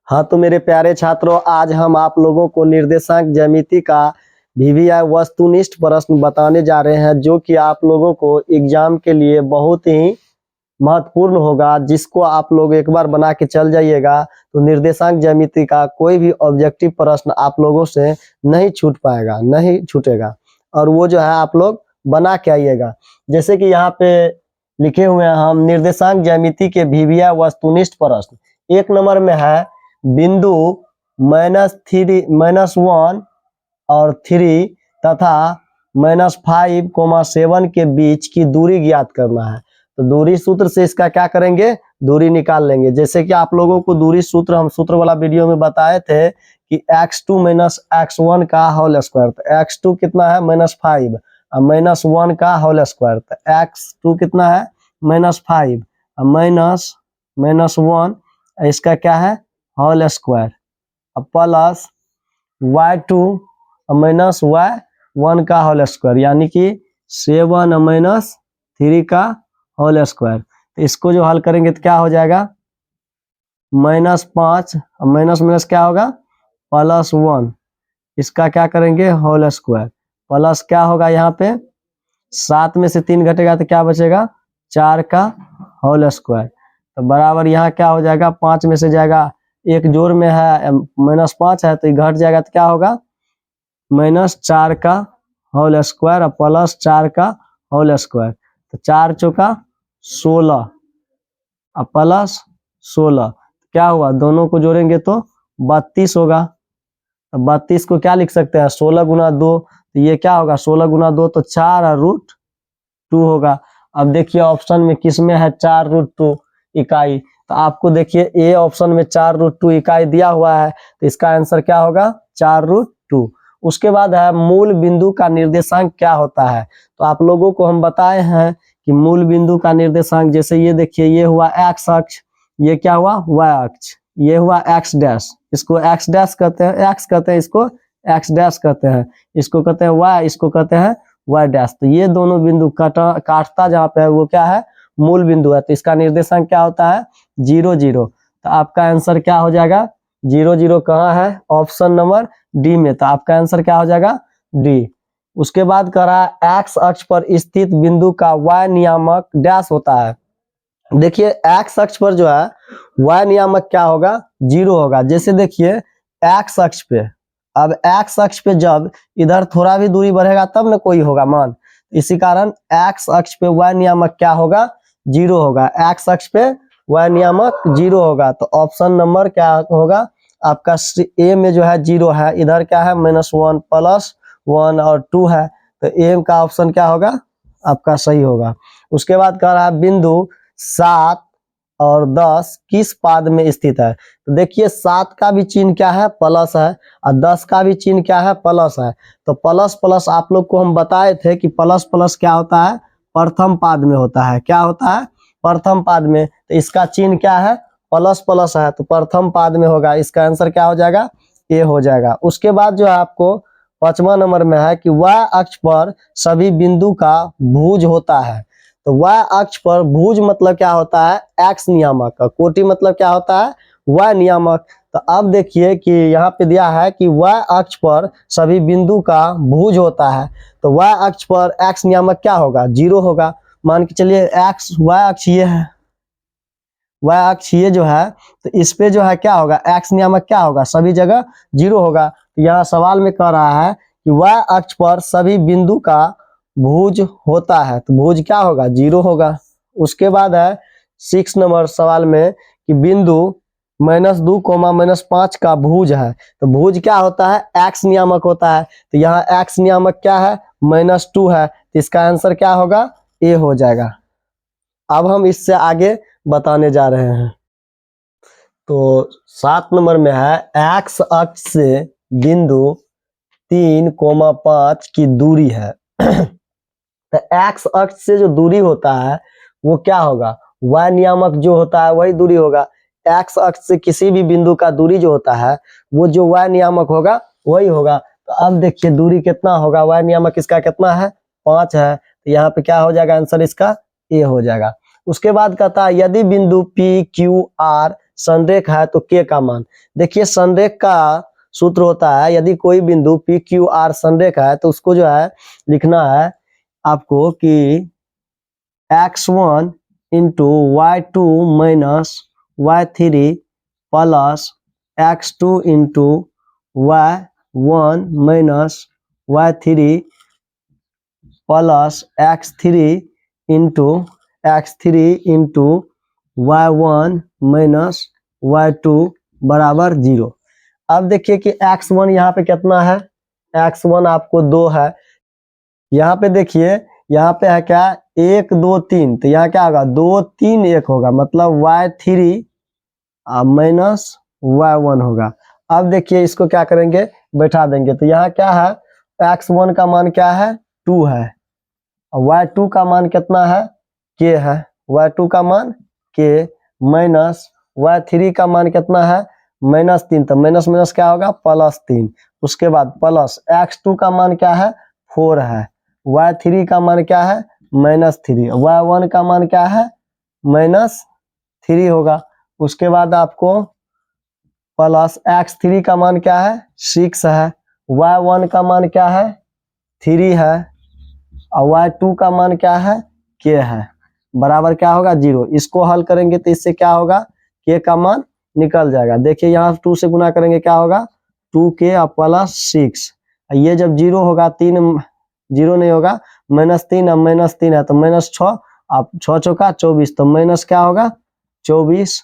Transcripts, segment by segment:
हाँ तो मेरे प्यारे छात्रों, आज हम आप लोगों को निर्देशांक ज्यामिति का वीवीआई वस्तुनिष्ठ प्रश्न बताने जा रहे हैं, जो कि आप लोगों को एग्जाम के लिए बहुत ही महत्वपूर्ण होगा। जिसको आप लोग एक बार बना के चल जाइएगा तो निर्देशांक ज्यामिति का कोई भी ऑब्जेक्टिव प्रश्न आप लोगों से नहीं छूट पाएगा, नहीं छूटेगा। और वो जो है आप लोग बना के आइएगा। जैसे कि यहाँ पे लिखे हुए हैं हम निर्देशांक ज्यामिति के वीवीआई वस्तुनिष्ठ प्रश्न। एक नंबर में है बिंदु -1 और 3 तथा -5, 7 के बीच की दूरी ज्ञात करना है। तो दूरी सूत्र से इसका क्या करेंगे, दूरी निकाल लेंगे। जैसे कि आप लोगों को दूरी सूत्र हम सूत्र वाला वीडियो में बताए थे कि x2 - x1 का होल स्क्वायर। तो x2 कितना है -5 और -1 का होल स्क्वायर। तो x2 कितना है -5 और -1 इसका क्या है whole square plus y2 -y1 का होल स्क्वायर, यानी कि 7 -3 का होल स्क्वायर। तो इसको जो हल करेंगे तो क्या हो जाएगा, -5 माइनस क्या होगा +1। इसका क्या करेंगे होल स्क्वायर प्लस क्या होगा, यहाँ पे 7 में से 3 घटेगा तो क्या बचेगा 4 का होल स्क्वायर। तो बराबर यहाँ क्या हो जाएगा, 5 में से जाएगा, एक जोड़ में है -5 है तो घट जाएगा तो क्या होगा -4 का होल स्क्वायर और +4 का होल स्क्वायर। तो 4 चौका 16 और +16 क्या हुआ, दोनों को जोड़ेंगे तो 32 होगा। तो 32 को क्या लिख सकते हैं 16 गुना 2, तो ये क्या होगा 16 गुना 2 तो 4 और √2 होगा। अब देखिए ऑप्शन में किस में है 4√2 इकाई। तो आपको देखिए ए ऑप्शन में 4√2 इकाई दिया हुआ है, तो इसका आंसर क्या होगा 4√2। उसके बाद है मूल बिंदु का निर्देशांक क्या होता है। तो आप लोगों को हम बताए हैं कि मूल बिंदु का निर्देशांक, जैसे ये देखिए ये हुआ x अक्ष, ये क्या हुआ y अक्ष, ये हुआ x डैश, इसको x डैश कहते हैं, x कहते हैं, इसको x डैश कहते हैं, इसको कहते हैं y, इसको कहते हैं y डैश। तो ये दोनों बिंदु काटता जहाँ पे है वो क्या है मूल बिंदु है। तो इसका निर्देशांक क्या होता है 0 0। तो आपका आंसर क्या हो जाएगा 0 0 कहाँ है, ऑप्शन नंबर डी में। तो आपका आंसर क्या हो जाएगा डी। उसके बाद कह रहा है एक्स अक्ष पर स्थित बिंदु का y नियामक डैश होता है। देखिए एक्स अक्ष पर जो है y नियामक क्या होगा 0 होगा। जैसे देखिए एक्स अक्ष पे, अब एक्स अक्ष पे जब इधर थोड़ा भी दूरी बढ़ेगा तब ना कोई होगा मान, इसी कारण एक्स अक्ष पे y नियामक क्या होगा 0 होगा। एक्स अक्ष पे y नियामक 0 होगा। तो ऑप्शन नंबर क्या होगा आपका ए में जो है 0 है, इधर क्या है -1 +1 और 2 है। तो ए का ऑप्शन क्या होगा आपका सही होगा। उसके बाद कह रहा है बिंदु 7 और 10 किस पाद में स्थित है। तो देखिए 7 का भी चिन्ह क्या है प्लस है और 10 का भी चिन्ह क्या है प्लस है। तो प्लस प्लस आप लोग को हम बताए थे कि प्लस प्लस क्या होता है प्रथम पाद में होता है। क्या होता है प्रथम पाद में। तो इसका चिन्ह क्या है प्लस प्लस है, तो प्रथम पाद में होगा। इसका आंसर क्या हो जाएगा ए हो जाएगा। उसके बाद जो है आपको 5वां नंबर में है कि y अक्ष पर सभी बिंदु का भुज होता है। तो y अक्ष पर भुज मतलब क्या होता है x नियामक का, कोटि मतलब क्या होता है y नियामक। तो अब देखिए कि यहाँ पे दिया है कि y अक्ष पर सभी बिंदु का भुज होता है। तो y अक्ष पर x नियामक क्या होगा 0 होगा। मान के चलिए x y अक्ष ये है, y अक्ष ये जो है, तो इस पे जो है क्या होगा x नियामक क्या होगा सभी जगह 0 होगा। तो यहाँ सवाल में कह रहा है कि y अक्ष पर सभी बिंदु का भुज होता है, तो भुज क्या होगा 0 होगा। उसके बाद है 6 नंबर सवाल में कि बिंदु -2, -5 का भुज है। तो भुज क्या होता है x नियामक होता है। तो यहाँ x नियामक क्या है -2 है। तो इसका आंसर क्या होगा ए हो जाएगा। अब हम इससे आगे बताने जा रहे हैं। तो 7 नंबर में है एक्स अक्ष से बिंदु 3, 5 की दूरी है। तो एक्स अक्ष से जो दूरी होता है वो क्या होगा y नियामक जो होता है वही दूरी होगा। एक्स अक्ष से किसी भी बिंदु का दूरी जो होता है वो जो y नियामक होगा वही होगा। तो अब देखिए दूरी कितना होगा, y नियामक इसका कितना है 5 है। तो यहाँ पे क्या हो जाएगा आंसर इसका ए हो जाएगा। उसके बाद कहता है यदि बिंदु P Q R संरेख है तो के का मान। देखिए संरेख का सूत्र होता है, यदि कोई बिंदु पी क्यू आर संरेख है तो उसको जो है लिखना है आपको कि x1 into y2 minus y3 plus x2 into y1 minus y3 plus x3 into y1 minus y2 बराबर 0। अब देखिए कि x1 यहाँ पे कितना है, x1 आपको 2 है। यहाँ पे देखिए यहाँ पे है क्या 1 2 3, तो यहाँ क्या होगा 2 3 1 होगा, मतलब y3 माइनस y1 होगा। अब देखिए इसको क्या करेंगे बैठा देंगे, तो यहाँ क्या है x1 का मान क्या है 2 है, y2 का मान कितना है k है, y2 का मान k माइनस y3 का मान कितना है -3, तो माइनस माइनस क्या होगा +3। उसके बाद प्लस x2 का मान क्या है 4 है, y3 का मान क्या है -3, y1 का मान क्या है -3 होगा। उसके बाद आपको प्लस x3 का मान क्या है 6 है, y1 का मान क्या है 3 है और y2 का मान क्या है k है, बराबर क्या होगा 0। इसको हल करेंगे तो इससे क्या होगा k का मान निकल जाएगा। देखिए यहाँ 2 से गुना करेंगे क्या होगा 2k प्लस 6, ये जब 0 होगा 3 0 नहीं होगा -3 अब -3 है तो -6, अब 6 चौका 24, तो माइनस क्या होगा 24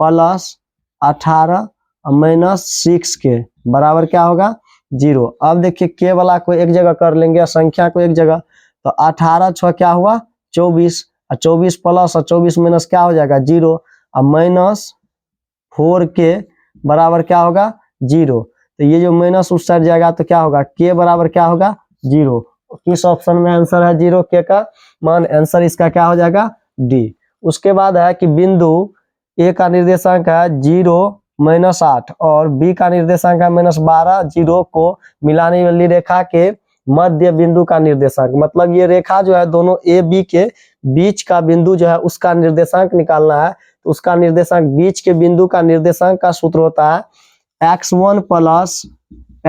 प्लस 18 -6 के बराबर क्या होगा 0। अब देखिए के वाला को एक जगह कर लेंगे, संख्या को एक जगह, तो 18 6 क्या हुआ 24, और 24 प्लस और 24 माइनस क्या हो जाएगा 0, और -4 के बराबर क्या होगा 0। तो ये जो माइनस उस साइड जाएगा तो क्या होगा के बराबर क्या होगा 0। किस ऑप्शन में आंसर है 0 के का मान, आंसर इसका क्या हो जाएगा डी। उसके बाद है कि बिंदु ए का निर्देशांक है 0 -8 और बी का निर्देशांक है -12, 0 को मिलाने वाली रेखा के मध्य बिंदु का निर्देशांक, मतलब ये रेखा जो है दोनों ए बी के बीच का बिंदु जो है उसका निर्देशांक निकालना है। तो उसका निर्देशांक बीच के बिंदु का निर्देशांक का सूत्र होता है x1 प्लस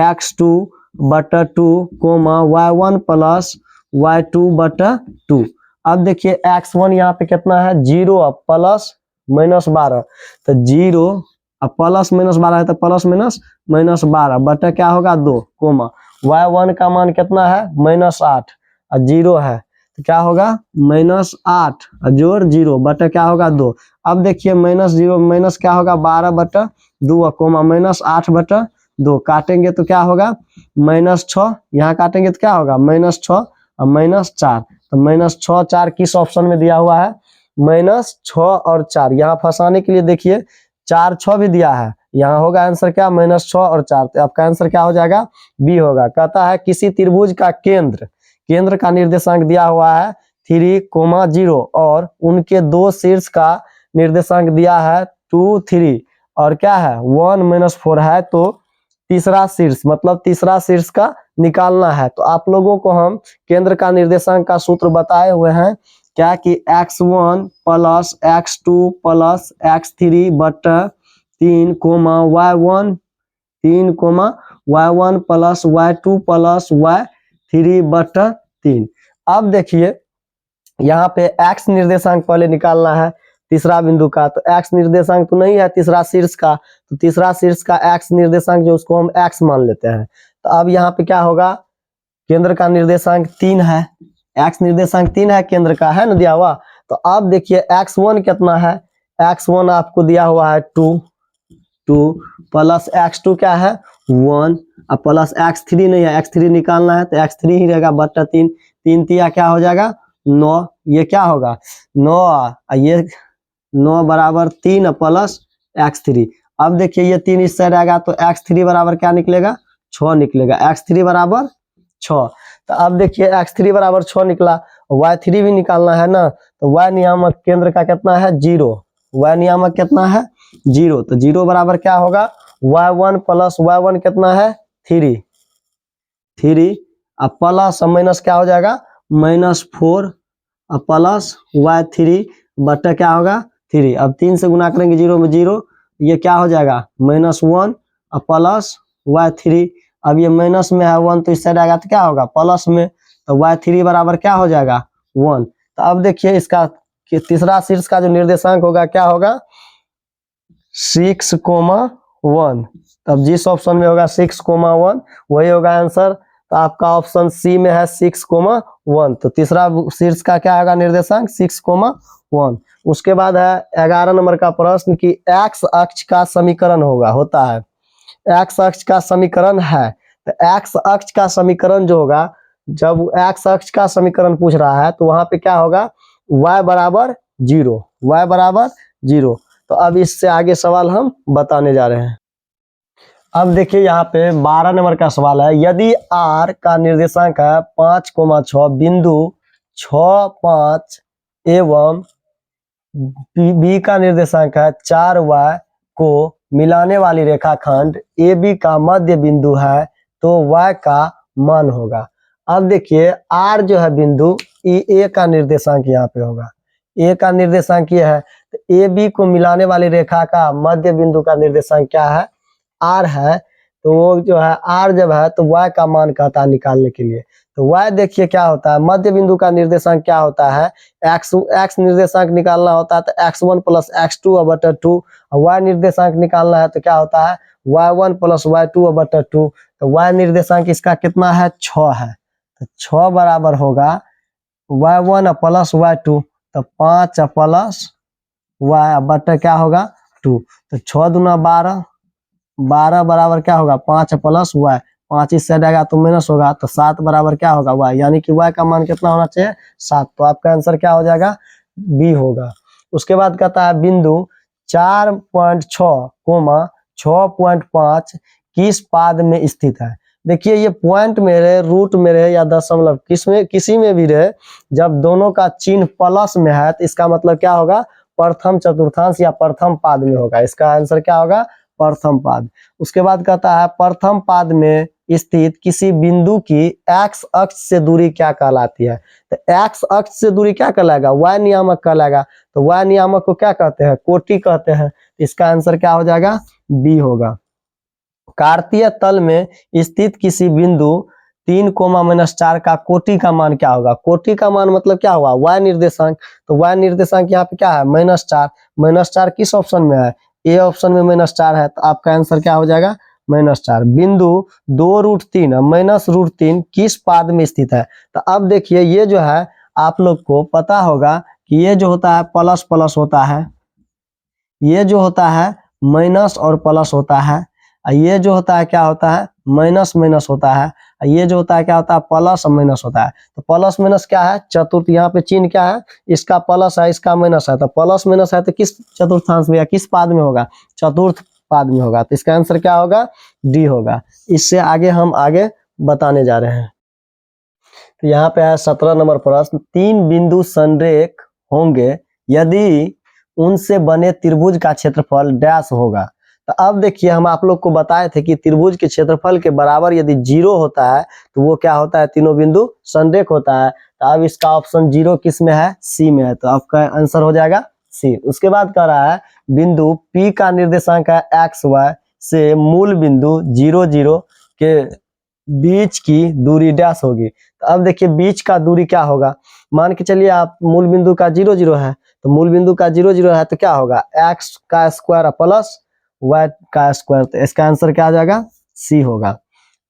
x2 बटा 2 कोमा y1 प्लस y2 बटा 2। अब देखिए x1 यहाँ पे कितना है 0 प्लस -12, तो 0 अब प्लस -12 है तो प्लस -12 बटा क्या होगा 2 कोमा y1 का मान कितना है -8 और 0 है तो क्या होगा -8 जोड़ 0 बटा क्या होगा 2। अब देखिए -0 माइनस क्या होगा 12 बटा 2 कोमा -8 बटा 2, काटेंगे तो क्या होगा -6, यहाँ काटेंगे तो क्या होगा -6 और -4, तो -6 4 किस ऑप्शन में दिया हुआ है -6 और 4। यहाँ फंसाने के लिए देखिए 4 6 भी दिया है, यहाँ होगा आंसर क्या -6 और 4, तो आपका आंसर क्या हो जाएगा बी होगा। कहता है किसी त्रिभुज का केंद्र का निर्देशांक दिया हुआ है 3,0 और उनके दो शीर्ष का निर्देशांक दिया है 2 3 और क्या है 1 - 4 है, तो तीसरा शीर्ष मतलब तीसरा शीर्ष का निकालना है। तो आप लोगों को हम केंद्र का निर्देशांक का सूत्र बताए हुए हैं क्या कि x1 plus x2 plus x3 बटा 3 coma y1 3 coma y1 plus y2 plus y3 बटा 3। अब देखिए यहाँ पे x निर्देशांक पहले निकालना है तीसरा बिंदु का, तो x निर्देशांक तो नहीं है तीसरा शीर्ष का, तो तीसरा शीर्ष का x निर्देशांक जो उसको हम x मान लेते हैं। तो अब यहाँ पे क्या होगा केंद्र का निर्देशांक 3 है, x निर्देशांक 3 है केंद्र का, है ना दिया हुआ। तो अब देखिए x1 कितना है, x1 आपको दिया हुआ है 2 प्लस x2 क्या है 1 और प्लस x3 नहीं है, x3 निकालना है तो x3 ही रहेगा बटा 3, 3 तिया क्या हो जाएगा 9, ये क्या होगा 9, ये 9 बराबर 3 प्लस x3। अब देखिए ये 3 इस साइड आएगा तो x3 बराबर क्या निकलेगा 6 निकलेगा, x3 बराबर 6। तो अब देखिए x3 बराबर 6 निकला, y3 भी निकालना है ना, तो y नियामक केंद्र का कितना है 0, y नियामक कितना है 0, तो 0 बराबर क्या होगा y1 प्लस y1 कितना है 3 अब प्लस माइनस क्या हो जाएगा -4 प्लस y3 बटा क्या होगा 3। अब 3 से गुना करेंगे 0 में 0, ये क्या हो जाएगा -1 और प्लस y3। अब ये माइनस में है 1 तो इस साइड आएगा तो क्या होगा प्लस में, तो y3 बराबर क्या हो जाएगा 1। तो अब देखिए इसका तीसरा शीर्ष का जो निर्देशांक होगा क्या होगा 6,1। तब जिस ऑप्शन में होगा 6,1 वही होगा आंसर। तो आपका ऑप्शन सी में है 6,1। तो तीसरा शीर्ष का क्या होगा निर्देशांक 6,1। उसके बाद है 11 नंबर का प्रश्न कि एक्स अक्ष का समीकरण होता है। एक्स अक्ष का समीकरण है, तो एक्स अक्ष का समीकरण जो होगा, जब एक्स अक्ष का समीकरण पूछ रहा है तो वहां पे क्या होगा y बराबर 0, y बराबर 0। तो अब इससे आगे सवाल हम बताने जा रहे हैं। अब देखिए यहाँ पे 12 नंबर का सवाल है, यदि r का निर्देशांक है 5,6 बिंदु 6, 5 एवं b का निर्देशांक है 4y को मिलाने वाली रेखाखंड AB का मध्य बिंदु है तो y का मान होगा। अब देखिए r जो है बिंदु A का निर्देशांक यहाँ पे होगा, A का निर्देशांक ये है, तो AB को मिलाने वाली रेखा का मध्य बिंदु का निर्देशांक क्या है r है। तो वो जो है r जब है तो y का मान कहता है निकालने के लिए। तो y देखिए क्या होता है, मध्य बिंदु का निर्देशांक क्या होता है x निर्देशांक निकालना होता है तो x1 प्लस x2/2, y निर्देशांक निकालना है तो क्या होता है y1 प्लस y2/2। तो y निर्देशांक इसका कितना है 6 है, तो 6 बराबर होगा y1 प्लस y2, तो 5 प्लस y बटा क्या होगा 2। तो 6 दूना 12, 12 बराबर क्या होगा 5 प्लस y, 5 इस साइड आएगा तो माइनस होगा, तो 7 बराबर क्या होगा y, यानी कि y का मान कितना होना चाहिए 7। तो आपका आंसर क्या हो जाएगा बी होगा। उसके बाद कहता है बिंदु 4.6, 6.5 किस पाद में स्थित है। देखिए ये पॉइंट में रहे, रूट में रहे या दशमलव किसी में भी रहे, जब दोनों का चिन्ह प्लस में है तो इसका मतलब क्या होगा प्रथम चतुर्थांश या प्रथम पाद में होगा। इसका आंसर क्या होगा प्रथम पाद। उसके बाद कहता है प्रथम पाद में स्थित किसी बिंदु की एक्स अक्ष से दूरी क्या कहलाती है। तो एक्स अक्ष से दूरी क्या कहलाएगा y नियामक कहलाएगा। तो y नियामक को क्या कहते हैं कोटि कहते हैं। इसका आंसर क्या हो जाएगा बी होगा। कार्तीय तल में स्थित किसी बिंदु 3,-4 का कोटि का मान क्या होगा। कोटि का मान मतलब क्या हुआ y निर्देशांक। तो y निर्देशांक यहाँ पे क्या है -4। -4 किस ऑप्शन में है ए ऑप्शन में -4 है, तो आपका आंसर क्या हो जाएगा -4। बिंदु 2√3 -√3 किस पाद में स्थित है। तो अब देखिए ये जो है आप लोग को पता होगा कि ये जो होता है प्लस प्लस होता है, ये जो होता है माइनस और प्लस होता है, ये जो होता है क्या होता है माइनस माइनस होता है, ये जो होता है क्या होता है प्लस और माइनस होता है। तो प्लस माइनस क्या है चतुर्थ, यहाँ पे चिन्ह क्या है इसका प्लस है इसका माइनस है, तो प्लस माइनस है तो किस चतुर्थांश में या किस पाद में होगा चतुर्थ पाद में होगा। तो इसका आंसर क्या होगा डी होगा। इससे आगे हम आगे बताने जा रहे हैं। तो यहाँ पे है 17 नंबर प्रश्न, 3 बिंदु संरेख होंगे यदि उनसे बने त्रिभुज का क्षेत्रफल डैश होगा। तो अब देखिए हम आप लोग को बताए थे कि त्रिभुज के क्षेत्रफल के बराबर यदि 0 होता है तो वो क्या होता है तीनों बिंदु संरेख होता है। तो अब इसका ऑप्शन 0 किस में है सी में है, तो आपका आंसर हो जाएगा सी। उसके बाद कह रहा है बिंदु P का निर्देशांक है XY से मूल बिंदु 0, 0 के बीच की दूरी डैश होगी। तो अब देखिए बीच का दूरी क्या होगा, मान के चलिए आप मूल बिंदु का 0, 0 है, तो मूल बिंदु का 0, 0 है तो क्या होगा x का स्क्वायर प्लस y का स्क्वायर। तो इसका आंसर क्या आ जाएगा सी होगा।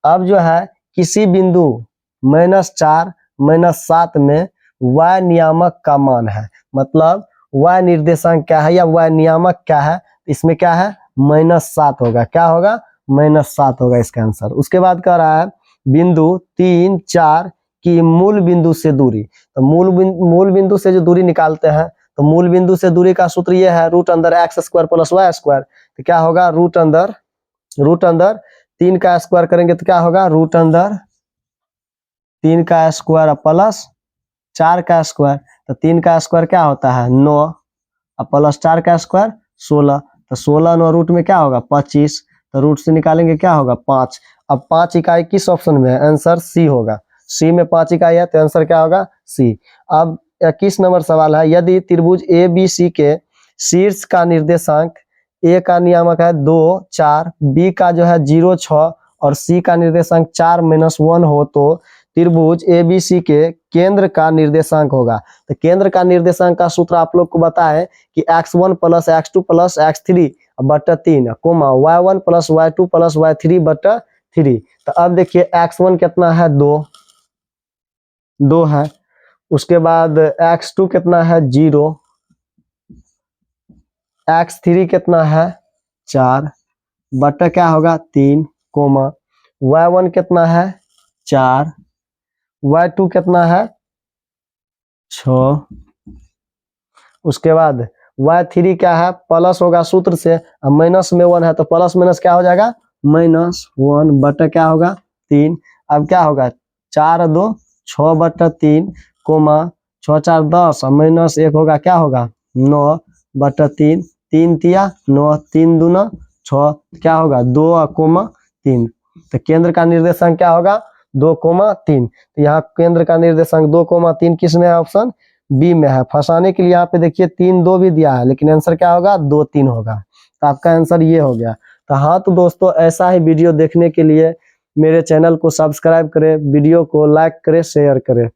अब जो है किसी बिंदु -4 -7 में y नियामक का मान है, मतलब y निर्देशांक क्या है या y नियामक क्या है, इसमें क्या है -7 होगा। क्या होगा -7 होगा इसका आंसर। उसके बाद कह रहा है बिंदु 3, 4 की मूल बिंदु से दूरी। तो मूल बिंदु से जो दूरी निकालते हैं तो मूल बिंदु से दूरी का सूत्र ये है √x² + y²। तो क्या होगा √√3 का स्क्वायर करेंगे तो क्या होगा √3 का स्क्वायर प्लस 4 का स्क्वायर। तो 3 का स्क्वायर क्या होता है 9 और प्लस 4 का स्क्वायर 16। तो 16 9 रूट में क्या होगा 25। तो रूट से निकालेंगे क्या होगा 5। अब 5 इकाई किस ऑप्शन में है आंसर सी होगा। सी में 5 इकाई है तो आंसर क्या होगा सी। अब 21 नंबर सवाल है, यदि त्रिभुज ABC के शीर्ष का निर्देशांक ए का नियामक है 2 4, बी का जो है 0 6 और सी का निर्देशांक 4 - 1 हो तो त्रिभुज ABC के केंद्र का निर्देशांक होगा। तो केंद्र का निर्देशांक का सूत्र आप लोग को बताएं कि x1 + x2 + x3 बटा 3 कोमा y1 + y2 + y3 बटा 3। तो अब देखिए x1 कितना है 2 है, उसके बाद x2 कितना है 0, x3 कितना है 4 बटा क्या होगा 3 कोमा y1 कितना है 4, y2 कितना है 6, उसके बाद y3 क्या है प्लस होगा सूत्र से, अब माइनस में 1 है तो प्लस माइनस क्या हो जाएगा -1 बटा क्या होगा 3। अब क्या होगा 4 2 6 बटा 3 कोमा 6 4 10 और -1 होगा क्या होगा 9 बटा 3, 3 तिया 9, 3 दूना 6 क्या होगा 2 कोमा 3। तो केंद्र का निर्देशांक क्या होगा 2 3। तो यहाँ केंद्र का निर्देशांक 2 3 किस में है ऑप्शन बी में है। फंसाने के लिए यहाँ पे देखिए 3 2 भी दिया है लेकिन आंसर क्या होगा 2 3 होगा। तो आपका आंसर ये हो गया। तो हाँ तो दोस्तों ऐसा ही वीडियो देखने के लिए मेरे चैनल को सब्सक्राइब करें, वीडियो को लाइक करें, शेयर करें।